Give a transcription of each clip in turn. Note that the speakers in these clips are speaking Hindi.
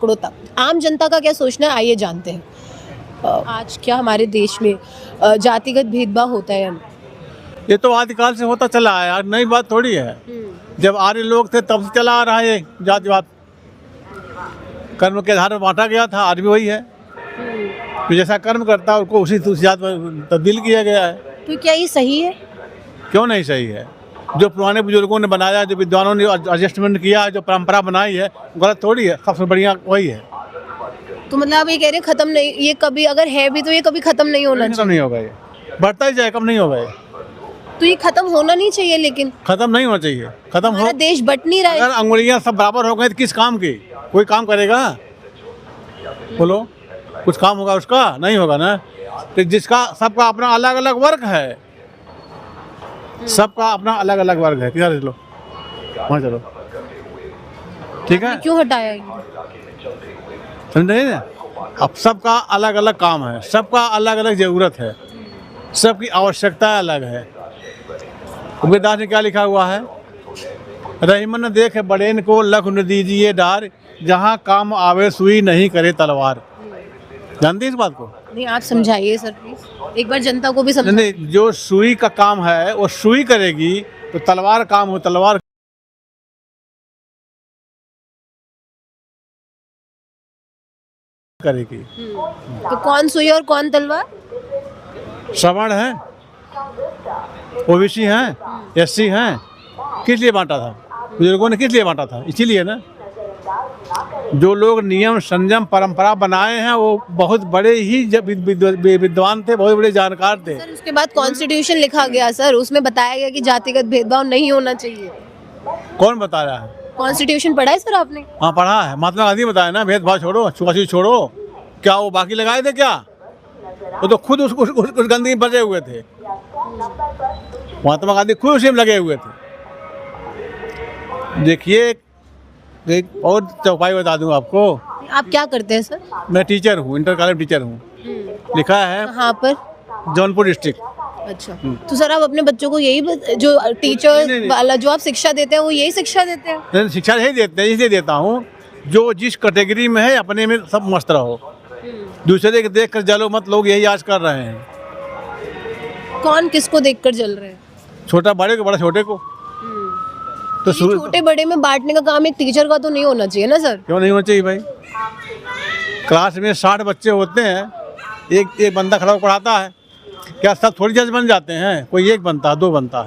आंकड़ों तक। आम जनता का क्या सोचना है, आइए जानते हैं। आज क्या हमारे देश में जातिगत भेदभाव होता है? ये तो आदिकाल से होता चला है यार, नई बात थोड़ी है। जब आर्य लोग थे तब से चला आ रहा है ये जातिवाद। कर्म के आधार पर बांटा गया था, आज भी वही है। तो जैसा कर्म करता है उसको उस जात में तब्दील किया गया है। तो क्या ये सही है? क्यों नहीं सही है? जो पुराने बुजुर्गों ने बनाया, जो विद्वानों ने एडजस्टमेंट किया, जो परंपरा बनाई है, गलत थोड़ी है। सबसे बढ़िया वही है। तो मतलब आप ये कह रहे हैं खत्म नहीं, ये कभी अगर है भी तो ये कभी खत्म नहीं होना खत्म चाहिए? नहीं होगा, ये बढ़ता ही जाए, कम नहीं होगा ये। तो ये खत्म होना नहीं चाहिए, लेकिन खत्म नहीं होना चाहिए। खत्म हो, हमारा देश बट नहीं रहा है। अगर अंगुलियां सब बराबर हो गए तो किस काम की? कोई काम करेगा? बोलो, कुछ काम होगा उसका? नहीं होगा ना। तो जिसका सबका अपना अलग अलग वर्ग है, सबका अपना अलग अलग वर्ग है। किधर चलो, वहाँ चलो, ठीक है? क्यों हटाया ये? समझे ना? अब सबका अलग अलग काम है, सबका अलग अलग जरूरत है, सबकी आवश्यकता अलग है। कबीरदास ने क्या लिखा हुआ है? रहीमन देख बड़ेन को लख न दीजिए डार, जहाँ काम आवे सुई नहीं करे तलवार। जानते इस बात को? नहीं, आप समझाइए सर प्लीज, एक बार जनता को भी समझाइए। नहीं, जो सुई का काम है वो सुई करेगी, तो तलवार काम हो तलवार करेगी। तो कौन सुई और कौन तलवार? सवर्ण है, ओबीसी हैं, एससी हैं। किस लिए बांटा था? बुजुर्गों ने किस लिए बांटा था? इसीलिए ना। जो लोग नियम संयम परंपरा बनाए हैं वो बहुत बड़े ही विद्वान थे, बहुत बड़े जानकार थे। सर उसके बाद कॉन्स्टिट्यूशन लिखा गया सर, उसमें बताया गया कि जातिगत भेदभाव नहीं होना चाहिए। कौन बता रहा है? कॉन्स्टिट्यूशन पढ़ा है सर आपने? हाँ पढ़ा है, महात्मा गांधी बताया ना, भेदभाव छोड़ो, छुआछूत छोड़ो। क्या वो बाकी लगाए थे क्या? वो तो खुद उस गंदगी में बचे हुए थे। महात्मा गांधी खुद उसी में लगे हुए थे। देखिए, एक और चौपाई बता दूं आपको। आप क्या करते हैं सर? मैं टीचर हूँ, इंटर कॉलेज टीचर हूँ। लिखा है कहाँ पर? जौनपुर डिस्ट्रिक्ट। अच्छा, तो सर आप अपने बच्चों को यही जो टीचर वाला जो आप शिक्षा देते हैं वो यही शिक्षा देते हैं? शिक्षा यही देते हैं, इसलिए देता हूँ जो जिस कैटेगरी में है अपने में सब मस्त रहो, दूसरे के देख कर जलो मत। लोग यही आज कर रहे हैं। कौन किसको देखकर जल रहे हैं? छोटा बड़े को, बड़ा छोटे को। तो छोटे बड़े में बांटने का काम एक टीचर का तो नहीं होना चाहिए ना सर? क्यों नहीं होना चाहिए भाई? क्लास में 60 बच्चे होते हैं, एक बंदा खड़ा होकर पढ़ाता है। क्या सब थोड़ी जज बन जाते हैं? कोई एक बनता है, दो बनता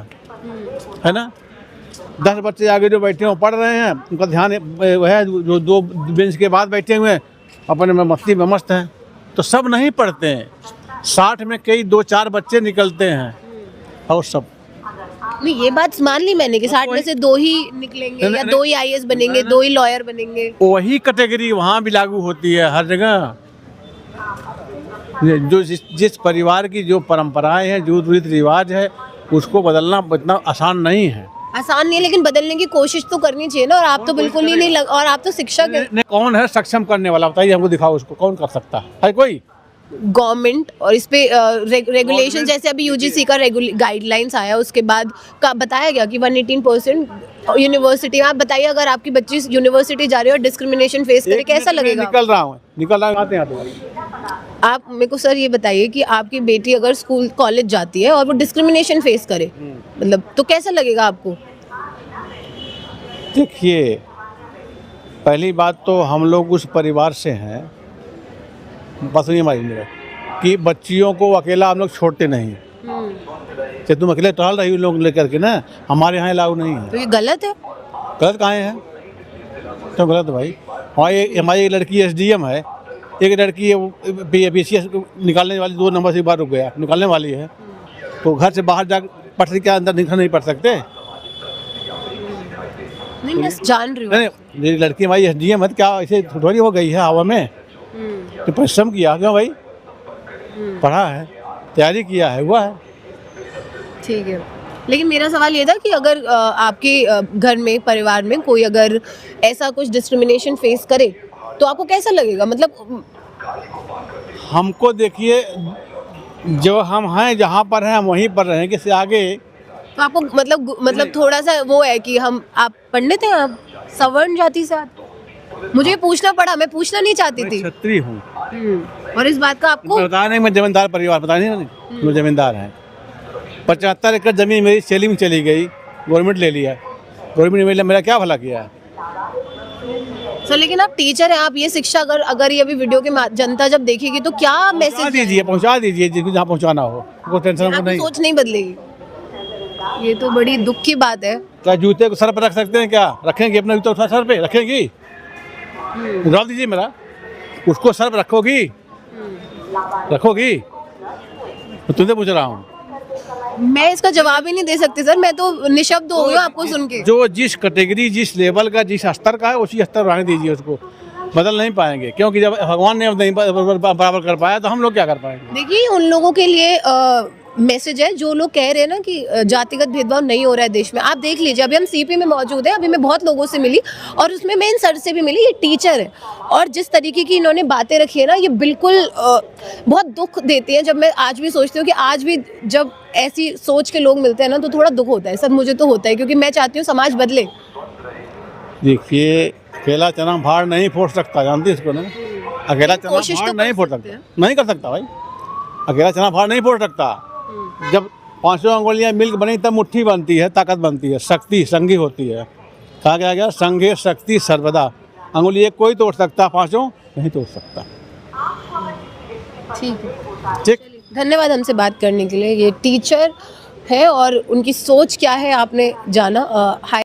है ना? 10 बच्चे आगे जो बैठे हैं पढ़ रहे हैं, उनका ध्यान वह है जो 2 बेंच के बाद बैठे हुए हैं अपने में मस्ती में मस्त हैं। तो सब नहीं पढ़ते हैं, 60 में कई 2-4 बच्चे निकलते हैं और सब नहीं। ये बात मान ली मैंने कि 60 में से 2 ही निकलेंगे या 2 ही आईएएस बनेंगे, 2 ही लॉयर बनेंगे। वही कैटेगरी वहाँ भी लागू होती है हर जगह। जो जिस परिवार की जो परंपराएं हैं, जो रीति रिवाज है, उसको बदलना इतना आसान नहीं है। आसान नहीं है, लेकिन बदलने की कोशिश तो करनी चाहिए ना। और आप तो बिल्कुल ही नहीं और आप तो शिक्षक हैं। कौन है सक्षम करने वाला? बताइए हमको, दिखाओ उसको, कौन कर सकता है कोई? गवर्नमेंट। और इस पे रेगुलेशन, जैसे अभी यूजीसी का गाइडलाइंस आया, उसके बाद का बताया गया कि 118% यूनिवर्सिटी। आप बताइए, अगर आपकी बच्ची यूनिवर्सिटी जा रही है और डिस्क्रिमिनेशन फेस करे, कैसा लगेगा? निकल रहा हूँ, आते आप मेरे को सर ये बताइए कि आपकी बेटी अगर स्कूल कॉलेज जाती है और वो डिस्क्रिमिनेशन फेस करे, मतलब तो कैसा लगेगा आपको? देखिए, पहली बात तो हम लोग उस परिवार से हैं, बस नहीं हमारी, कि बच्चियों को अकेला हम लोग छोड़ते नहीं। कि तुम अकेले टहल रही हो लोग लेकर के ना, हमारे यहाँ लागू नहीं है। तो ये गलत है? गलत कहाँ है? क्यों गलत भाई? हमारी एक लड़की एसडीएम है, एक लड़की है बीसीएस निकालने वाली, 2 नंबर से बाहर रुक गया, निकालने वाली है। तो घर से बाहर जा पढ़ के क्या अंदर नहीं पढ़ सकते? नहीं, मैं जान रही हूँ। नहीं, लड़की हमारी एसडीएम है, तो क्या ऐसे थोड़ी हो गई है हवा में? तो परिश्रम किया, क्यों भाई? पढ़ा है, तैयारी किया है, हुआ है। ठीक है, लेकिन मेरा सवाल ये था कि अगर आपके घर में, परिवार में कोई अगर ऐसा कुछ डिस्क्रिमिनेशन फेस करे तो आपको कैसा लगेगा? मतलब हमको देखिए, जो हम हैं, जहाँ पर हैं हम वहीं पर रहें, किसी आगे। तो आपको मतलब थोड़ा सा वो है कि आप पंडित हैं, आप सवर्ण जाति से आते हैं? मुझे ये पूछना पड़ा, मैं पूछना नहीं चाहती मैं थी। क्षत्रिय हूँ। और इस बात का आपको बताया नहीं, मैं जमींदार परिवार, बताया नहीं मैं जमींदार है। 75 एकड़ जमीन मेरी सेलिंग में चली गई, गवर्नमेंट ले लिया। गवर्नमेंट ने मेरा क्या भला किया है? सर लेकिन आप टीचर हैं, आप ये शिक्षा अगर ये अभी वीडियो के जनता जब देखेगी तो क्या मैसेज पहुँचा दीजिए जिसको जहाँ पहुँचाना हो, कोई टेंशन आपकी नहीं। सोच नहीं बदलेगी? ये तो बड़ी दुख की बात है। क्या जूते को सर पर रख सकते हैं? क्या रखेंगे? अपना जूता उठा सर पे रखेंगी? उठा दीजिए मेरा, उसको सर पर रखोगी? रखोगी? तो तुमसे पूछ रहा हूँ। मैं इसका जवाब ही नहीं दे सकती सर, मैं तो निशब्द हो गई हूँ आपको सुन के। जो जिस कैटेगरी, जिस लेवल का, जिस स्तर का है उसी स्तर रहने दीजिए उसको, बदल नहीं पाएंगे। क्योंकि जब भगवान ने नहीं बराबर कर पाया तो हम लोग क्या कर पाएंगे? देखिए उन लोगों के लिए मैसेज है जो लोग कह रहे हैं ना कि जातिगत भेदभाव नहीं हो रहा है देश में। आप देख लीजिए, अभी हम सीपी में मौजूद हैं, अभी मैं बहुत लोगों से मिली और उसमें मैं इन सर से भी मिली, ये टीचर है और जिस तरीके की इन्होंने बातें रखी है ना, ये बिल्कुल बहुत दुख देती है। जब मैं आज भी सोचती हूँ कि आज भी जब ऐसी सोच के लोग मिलते हैं ना तो थोड़ा दुख होता है सर, मुझे तो होता है, क्योंकि मैं चाहती हूँ समाज बदले। देखिए, अकेला चना भाड़ नहीं फोड़ सकता, जानती है इसको ना? अकेला चना कोशिश भाड़ तो नहीं कर फोड़ सकते सकता, नहीं कर सकता भाई। अकेला चना भाड़ नहीं फोड़ सकता। जब 5 अंगुलियां मिलकर बनी तब मुट्ठी बनती है, ताकत बनती है, शक्ति संगी होती है। कहा गया संघे शक्ति सर्वदा। अंगुली एक कोई तोड़ सकता, 5 नहीं तोड़ सकता। ठीक है, ठीक, धन्यवाद हमसे बात करने के लिए। ये टीचर है और उनकी सोच क्या है आपने जाना। हाय।